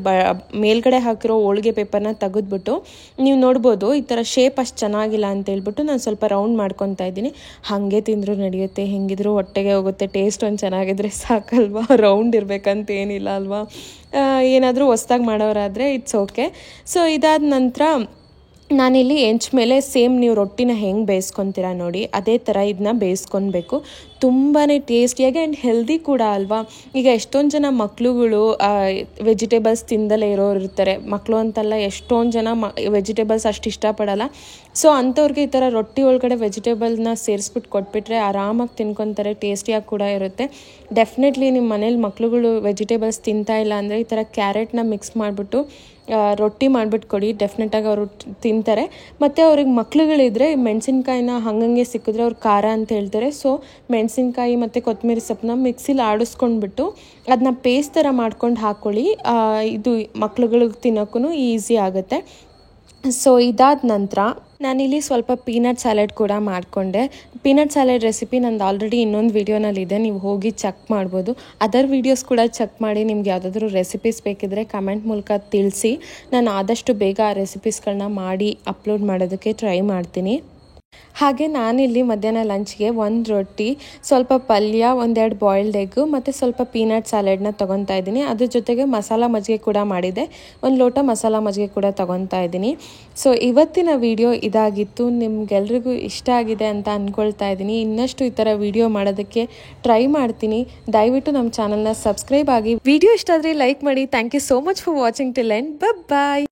ಮೇಲ್ಗಡೆ ಹಾಕಿರೋ ಹೋಳಿಗೆ ಪೇಪರ್ನ ತೆಗೆದ್ಬಿಟ್ಟು ನೀವು ನೋಡ್ಬೋದು ಈ ಥರ ಶೇಪ್ ಅಷ್ಟು ಚೆನ್ನಾಗಿಲ್ಲ ಅಂತ ಹೇಳ್ಬಿಟ್ಟು ನಾನು ಸ್ವಲ್ಪ ರೌಂಡ್ ಮಾಡ್ಕೊತಾ ಇದ್ದೀನಿ. ಹಾಗೆ ತಿಂದರೂ ನಡೆಯುತ್ತೆ, ಹೆಂಗಿದ್ರು ಹೊಟ್ಟೆಗೆ ಹೋಗುತ್ತೆ. ಟೇಸ್ಟ್ ಒಂದು ಚೆನ್ನಾಗಿದ್ರೆ ಸಾಕಲ್ವಾ, ರೌಂಡ್ ಇರಬೇಕಂತ ಏನಿಲ್ಲ ಅಲ್ವಾ. ಏನಾದರೂ ಹೊಸ್ದಾಗಿ ಮಾಡೋರಾದರೆ ಇಟ್ಸ್ ಓಕೆ. ಸೊ ಇದಾದ ನಂತರ ನಾನಿಲ್ಲಿ ಹೆಂಚ್ ಮೇಲೆ ಸೇಮ್ ನೀವು ರೊಟ್ಟಿನ ಹೆಂಗೆ ಬೇಯಿಸ್ಕೊತೀರ ನೋಡಿ ಅದೇ ಥರ ಇದನ್ನ ಬೇಯಿಸ್ಕೊಬೇಕು. ತುಂಬಾ ಟೇಸ್ಟಿಯಾಗಿ ಆ್ಯಂಡ್ ಹೆಲ್ದಿ ಕೂಡ ಅಲ್ವಾ. ಈಗ ಎಷ್ಟೊಂದು ಜನ ಮಕ್ಳುಗಳು ವೆಜಿಟೇಬಲ್ಸ್ ತಿಂದಲೇ ಇರೋರು ಇರ್ತಾರೆ. ಮಕ್ಕಳು ಅಂತಲ್ಲ, ಎಷ್ಟೊಂದು ಜನ ವೆಜಿಟೇಬಲ್ಸ್ ಅಷ್ಟು ಇಷ್ಟಪಡಲ್ಲ. ಸೊ ಅಂಥವ್ರಿಗೆ ಈ ಥರ ರೊಟ್ಟಿ ಒಳಗಡೆ ವೆಜಿಟೇಬಲ್ನ ಸೇರಿಸ್ಬಿಟ್ಟು ಕೊಟ್ಬಿಟ್ರೆ ಆರಾಮಾಗಿ ತಿನ್ಕೊತಾರೆ, ಟೇಸ್ಟಿಯಾಗಿ ಕೂಡ ಇರುತ್ತೆ. ಡೆಫಿನೆಟ್ಲಿ ನಿಮ್ಮ ಮನೇಲಿ ಮಕ್ಳುಗಳು ವೆಜಿಟೇಬಲ್ಸ್ ತಿಂತಾ ಇಲ್ಲ ಅಂದರೆ ಈ ಥರ ಕ್ಯಾರೆಟ್ನ ಮಿಕ್ಸ್ ಮಾಡಿಬಿಟ್ಟು ರೊಟ್ಟಿ ಮಾಡಿಬಿಟ್ಟು ಕೊಡಿ, ಡೆಫಿನೆಟಾಗಿ ಅವರು ತಿಂತಾರೆ. ಮತ್ತು ಅವ್ರಿಗೆ ಮಕ್ಳುಗಳಿದ್ರೆ ಮೆಣಸಿನ್ಕಾಯಿನ ಹಂಗಂಗೆ ಸಿಕ್ಕಿದ್ರೆ ಅವ್ರು ಖಾರ ಅಂತ ಹೇಳ್ತಾರೆ. ಸೊ ಮೆಣಸಿನ್ಕಾಯಿ ಮತ್ತು ಕೊತ್ತಂಬರಿ ಸೊಪ್ಪನ್ನ ಮಿಕ್ಸಿಲಿ ಆಡಿಸ್ಕೊಂಡ್ಬಿಟ್ಟು ಅದನ್ನ ಪೇಸ್ಟ್ ಥರ ಮಾಡ್ಕೊಂಡು ಹಾಕ್ಕೊಳ್ಳಿ. ಇದು ಮಕ್ಳುಗಳಿಗೆ ತಿನ್ನೋಕ್ಕೂ ಈಸಿ ಆಗುತ್ತೆ. ಸೊ ಇದಾದ ನಂತರ ನಾನಿಲ್ಲಿ ಸ್ವಲ್ಪ ಪೀನಟ್ ಸ್ಯಾಲೆಡ್ ಕೂಡ ಮಾಡಿಕೊಂಡೆ. ಪೀನಟ್ ಸ್ಯಾಲೆಡ್ ರೆಸಿಪಿ ನಂದು ಆಲ್ರೆಡಿ ಇನ್ನೊಂದು ವೀಡಿಯೋನಲ್ಲಿದೆ, ನೀವು ಹೋಗಿ ಚೆಕ್ ಮಾಡ್ಬೋದು. ಅದರ್ ವೀಡಿಯೋಸ್ ಕೂಡ ಚೆಕ್ ಮಾಡಿ. ನಿಮ್ಗೆ ಯಾವುದಾದ್ರೂ ರೆಸಿಪೀಸ್ ಬೇಕಿದ್ದರೆ ಕಮೆಂಟ್ ಮೂಲಕ ತಿಳಿಸಿ. ನಾನು ಆದಷ್ಟು ಬೇಗ ಆ ರೆಸಿಪೀಸ್ಗಳನ್ನ ಮಾಡಿ ಅಪ್ಲೋಡ್ ಮಾಡೋದಕ್ಕೆ ಟ್ರೈ ಮಾಡ್ತೀನಿ. ಹಾಗೆ ನಾನಿಲ್ಲಿ ಮಧ್ಯಾಹ್ನ ಲಂಚ್ಗೆ ಒಂದು ರೊಟ್ಟಿ, ಸ್ವಲ್ಪ ಪಲ್ಯ, 1-2 ಬಾಯ್ಲ್ಡ್ ಎಗ್ಗು ಮತ್ತು ಸ್ವಲ್ಪ ಪೀನಟ್ ಸ್ಯಾಲೆಡ್ನ ತೊಗೊತಾ ಇದ್ದೀನಿ. ಅದ್ರ ಜೊತೆಗೆ ಮಸಾಲ ಮಜ್ಜಿಗೆ ಕೂಡ ಮಾಡಿದೆ, 1 ಲೋಟ ಮಸಾಲ ಮಜ್ಜಿಗೆ ಕೂಡ ತೊಗೊತಾ ಇದ್ದೀನಿ. ಸೊ ಇವತ್ತಿನ ವಿಡಿಯೋ ಇದಾಗಿತ್ತು. ನಿಮ್ಗೆಲ್ರಿಗೂ ಇಷ್ಟ ಆಗಿದೆ ಅಂತ ಅಂದ್ಕೊಳ್ತಾ ಇದ್ದೀನಿ. ಇನ್ನಷ್ಟು ಈ ಥರ ವಿಡಿಯೋ ಮಾಡೋದಕ್ಕೆ ಟ್ರೈ ಮಾಡ್ತೀನಿ. ದಯವಿಟ್ಟು ನಮ್ಮ ಚಾನಲ್ನ ಸಬ್ಸ್ಕ್ರೈಬ್ ಆಗಿ. ವಿಡಿಯೋ ಇಷ್ಟ ಆದರೆ ಲೈಕ್ ಮಾಡಿ. Thank you so much for watching till end. Bye.